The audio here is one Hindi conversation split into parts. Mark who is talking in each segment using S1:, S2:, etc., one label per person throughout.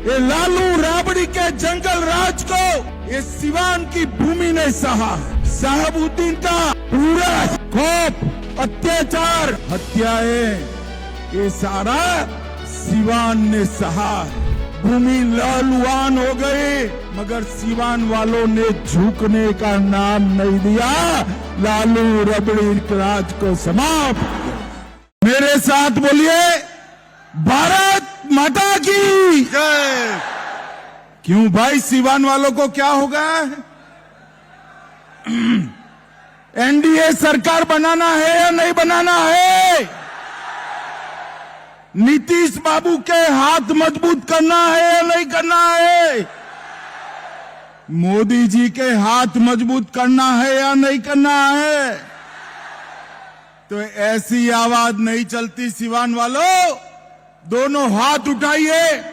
S1: ये लालू राबड़ी के जंगल राज को ये सिवान की भूमि ने सहा। साहबुद्दीन का पूरा खौफ, अत्याचार, हत्याएं, ये सारा सिवान ने सहा। भूमि लहलुहान हो गई, मगर सिवान वालों ने झुकने का नाम नहीं दिया। लालू रबड़ी राज को समाप्त। मेरे साथ बोलिए, भारत माता की जय। क्यों भाई, सिवान वालों को क्या हो गया? एनडीए सरकार बनाना है या नहीं बनाना है? नीतीश बाबू के हाथ मजबूत करना है या नहीं करना है? मोदी जी के हाथ मजबूत करना है या नहीं करना है? तो ऐसी आवाज नहीं चलती सिवान वालों। दोनों हाथ उठाइए,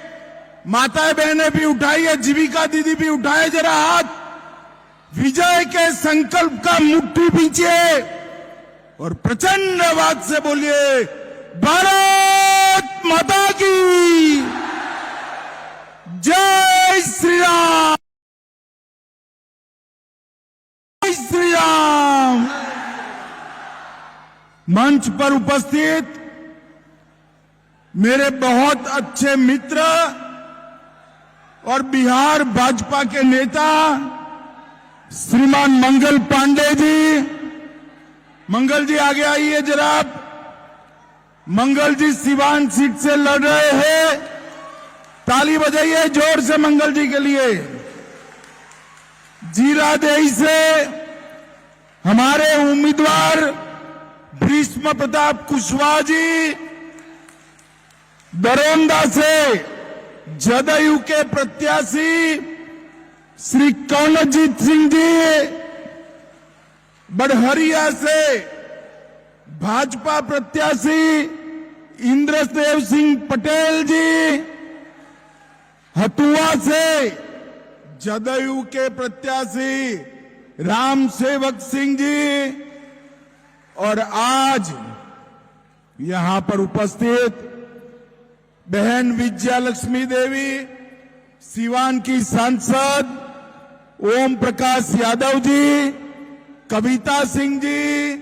S1: माताएं बहनें भी उठाइए, जीविका दीदी भी उठाए जरा हाथ। विजय के संकल्प का मुट्ठी पीछे और प्रचंड आवाज से बोलिए, भारत माता की जय श्री राम, जय श्री राम। मंच पर उपस्थित मेरे बहुत अच्छे मित्र और बिहार भाजपा के नेता श्रीमान मंगल पांडे जी, मंगल जी आगे आइए जरा। मंगल जी सिवान सीट से लड़ रहे हैं, ताली बजाइए जोर से मंगल जी के लिए। जीरादेई से हमारे उम्मीदवार भीष्म प्रताप कुशवाहा जी, दरोंदा से जदयू के प्रत्याशी श्री कर्णजीत सिंह जी, बड़हरिया से भाजपा प्रत्याशी इंद्रदेव सिंह पटेल जी, हथुआ से जदयू के प्रत्याशी राम सेवक सिंह जी, और आज यहां पर उपस्थित बहन विजयालक्ष्मी देवी, सिवान की सांसद ओम प्रकाश यादव जी, कविता सिंह जी,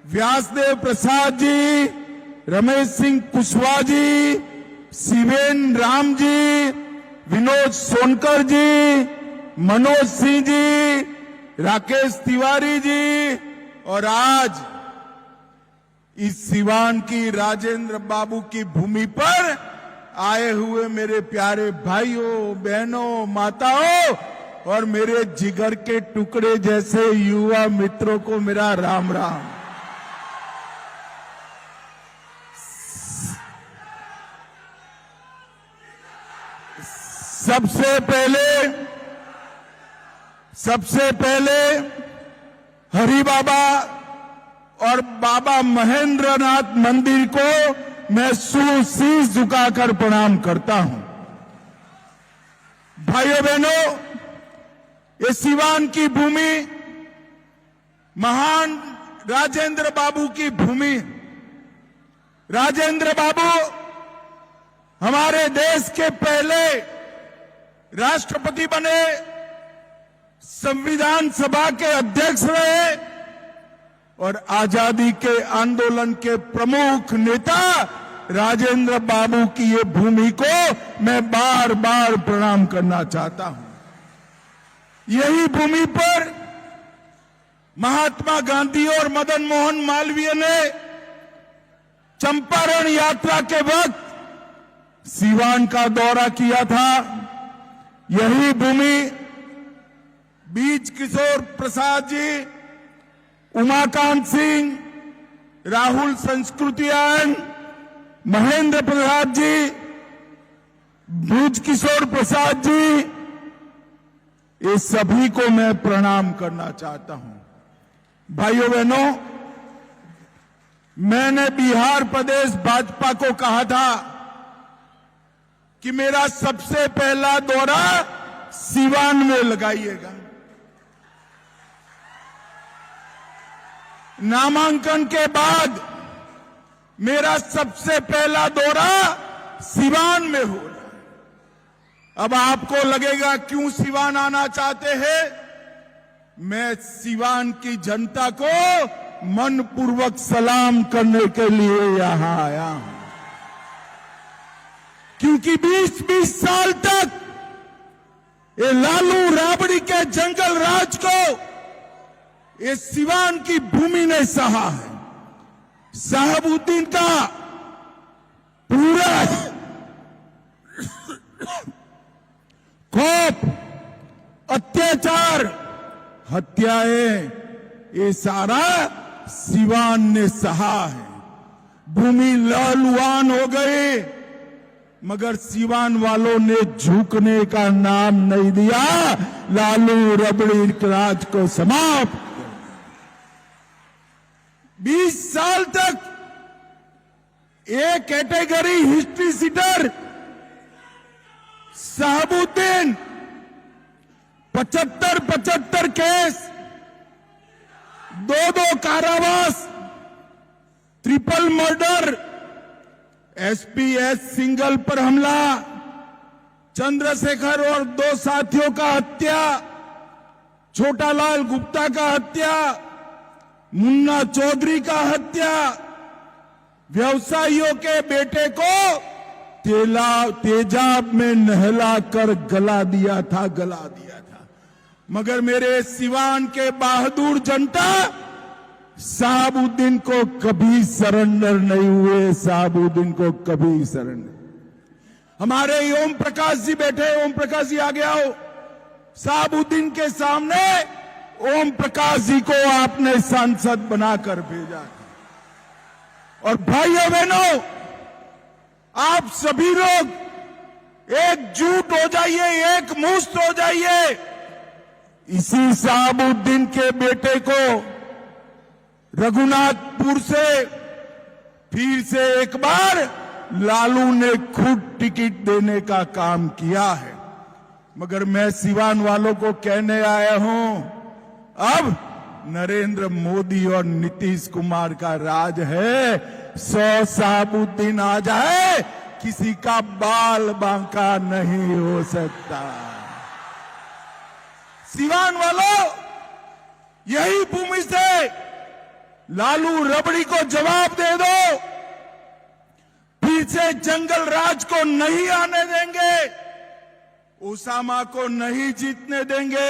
S1: व्यासदेव प्रसाद जी, रमेश सिंह कुशवाहा जी, शिवेन राम जी, विनोद सोनकर जी, मनोज सिंह जी, राकेश तिवारी जी, और आज इस सिवान की राजेंद्र बाबू की भूमि पर आए हुए मेरे प्यारे भाइयों बहनों माताओं और मेरे जिगर के टुकड़े जैसे युवा मित्रों को मेरा राम राम। सबसे पहले हरि बाबा और बाबा महेंद्रनाथ मंदिर को मैं शीश झुकाकर प्रणाम करता हूं। भाइयों बहनों, ये सिवान की भूमि महान राजेंद्र बाबू की भूमि। राजेंद्र बाबू हमारे देश के पहले राष्ट्रपति बने, संविधान सभा के अध्यक्ष रहे और आजादी के आंदोलन के प्रमुख नेता राजेंद्र बाबू की ये भूमि को मैं बार बार प्रणाम करना चाहता हूं। यही भूमि पर महात्मा गांधी और मदन मोहन मालवीय ने चंपारण यात्रा के वक्त सिवान का दौरा किया था। यही भूमि बीज किशोर प्रसाद जी, उमाकांत सिंह, राहुल संस्कृतियान, महेंद्र प्रसाद जी, भूज किशोर प्रसाद जी, ये सभी को मैं प्रणाम करना चाहता हूं। भाइयों बहनों, मैंने बिहार प्रदेश भाजपा को कहा था कि मेरा सबसे पहला दौरा सिवान में लगाइएगा। नामांकन के बाद मेरा सबसे पहला दौरा सिवान में हो रहा है। अब आपको लगेगा क्यों सिवान आना चाहते हैं? मैं सिवान की जनता को मनपूर्वक सलाम करने के लिए यहां आया हूं, क्योंकि 20-20 साल तक ये लालू राबड़ी के जंगल राज को ये सिवान की भूमि ने सहा है। साहबुद्दीन का पूरा खौफ, अत्याचार, हत्याएं, ये सारा सिवान ने सहा है। भूमि लहलुहान हो गई, मगर सिवान वालों ने झुकने का नाम नहीं दिया। लालू रबड़ी राज को समाप्त 20 साल तक एक category history sheeter Sahabuddin 75 case, 2 कारावास, ट्रिपल मर्डर, एसपीएस सिंगल पर हमला, चंद्रशेखर और 2 साथियों का हत्या, छोटालाल गुप्ता का हत्या, मुन्ना चौधरी का हत्या, व्यवसायियों के बेटे को तेजाब में नहलाकर गला दिया था। मगर मेरे सिवान के बहादुर जनता साहबुद्दीन को कभी सरेंडर नहीं हुए। साहबुद्दीन को कभी सरेंडर। हमारे ओम प्रकाश जी बैठे, ओम प्रकाश जी आगे आओ। साहबुद्दीन के सामने ओम प्रकाश जी को आपने सांसद बनाकर भेजा था। और भाइयों बहनों, आप सभी लोग एकजुट हो जाइए, एक मुश्त हो जाइए। इसी साहबुद्दीन के बेटे को रघुनाथपुर से फिर से एक बार लालू ने खुद टिकट देने का काम किया है। मगर मैं सिवान वालों को कहने आया हूं, अब नरेंद्र मोदी और नीतीश कुमार का राज है। 100 साहबुद्दीन आ जाए, किसी का बाल बांका नहीं हो सकता। सिवान वालों, यही भूमि से लालू रबड़ी को जवाब दे दो। फिर से जंगल राज को नहीं आने देंगे, ओसामा को नहीं जीतने देंगे,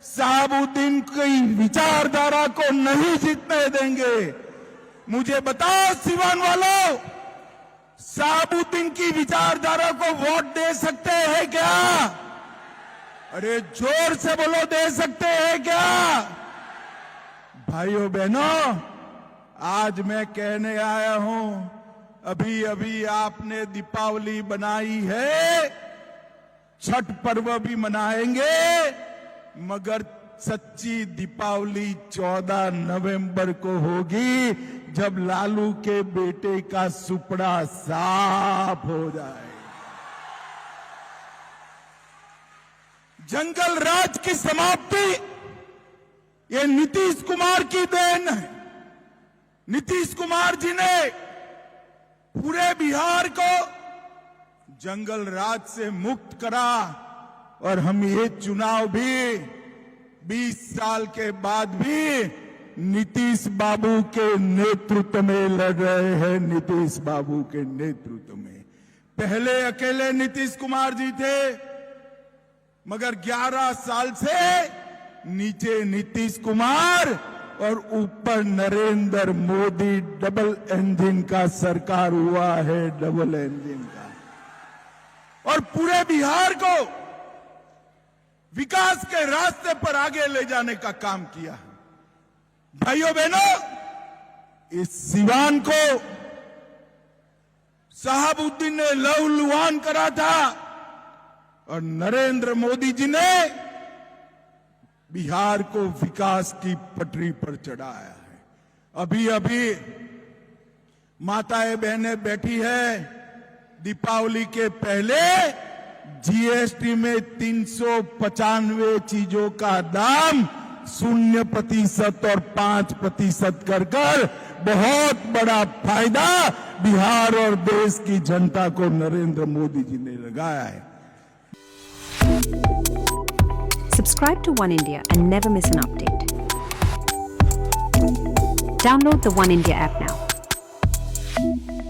S1: साहबुद्दीन की विचारधारा को नहीं जीतने देंगे। मुझे बताओ सिवान वालों, साहबुद्दीन की विचारधारा को वोट दे सकते हैं क्या? अरे जोर से बोलो, दे सकते हैं क्या? भाइयों बहनों, आज मैं कहने आया हूं, अभी अभी आपने दीपावली बनाई है, छठ पर्व भी मनाएंगे, मगर सच्ची दीपावली 14 नवंबर को होगी, जब लालू के बेटे का सुपड़ा साफ हो जाए। जंगल राज की समाप्ति ये नीतीश कुमार की देन है। नीतीश कुमार जी ने पूरे बिहार को जंगल राज से मुक्त करा, और हम ये चुनाव भी 20 साल के बाद भी नीतीश बाबू के नेतृत्व में लड़ रहे हैं। नीतीश बाबू के नेतृत्व में। पहले अकेले नीतीश कुमार जी थे, मगर 11 साल से नीचे नीतीश कुमार और ऊपर नरेंद्र मोदी, डबल इंजन का सरकार हुआ है, डबल इंजन का। और पूरे बिहार को विकास के रास्ते पर आगे ले जाने का काम किया है। भाइयों बहनों, इस सिवान को साहबुद्दीन ने लहूलुहान करा था, और नरेंद्र मोदी जी ने बिहार को विकास की पटरी पर चढ़ाया है। अभी अभी माताएं बहनें बैठी है, दीपावली के पहले जीएसटी में 395 चीजों का दाम 0% और 5% कर बहुत बड़ा फायदा बिहार और देश की जनता को नरेंद्र मोदी जी ने लगाया है।
S2: Subscribe to One India and never miss an update. Download the One India app now.